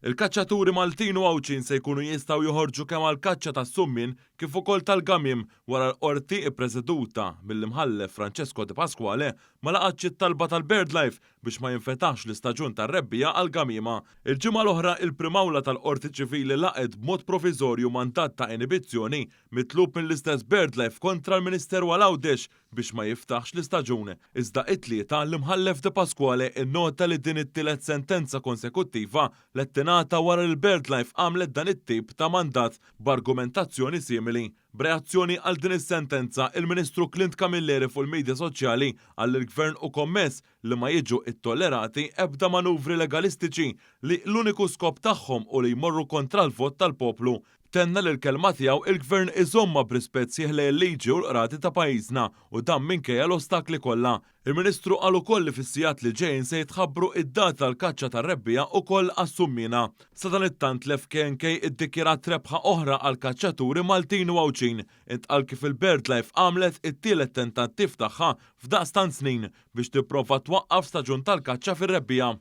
Il-kaċċaturi Maltin u Għawċin se jkunu jistgħu joħorġu kemm għall-kaċċa tas-summin kif ukoll tal-gamim wara l-qorti ppreżeduta mill-imħallef Francesco De Pasquale ma laqgħetx it-talba tal-BirdLife biex ma jinfetaħx l-istaġun tar-rebbija għall-gamima. Il-ġimgħa l-oħra il-primawla tal-Qorti Ċivili laqgħet b'mod provizorju mandat ta' inibizzjoni mitlub mill-istess BirdLife kontra l-Ministeru Għawdex biex ma jiftaħx l-istaġun. Iżda it-tlieta l-imħallef De Pasquale innota li din it-tielet sentenza konsekuttiva li tingħata wara l-BirdLife għamlet dan it-tip ta' mandat b'argumentazzjoni simili. B'reazzjoni għal din is-sentenza, il-Ministru Clint Camilleri fuq il-medja soċjali għall il-Gvern u kommess li ma jiġu ittollerati ebda manuvri legalistiċi li l-uniku skop tagħhom u li jmorru kontra l-vot tal-poplu. Tenna l-kelma tiegħu il-Gvern iżomma b'rispett sieħ lejn il-liġi u l-qrati ta' pajjiżna u dan minkejja l-ostakli kollha. Il-Ministru qal ukoll li fis-sigħat li ġejjin se jitħabbru id-data tal-kaċċa tar-rebbija wkoll għas-summina. Sa dan it-tant l-FKNK iddikjarat rebħa oħra għal kaċċaturi Maltin u Għawċin. Intqal kif il-BirdLife għamlet it-tielet tentattiv tagħha f'daqstant snin biex tipprova twaqqaf staġun tal-kaċċa fir-rebbija.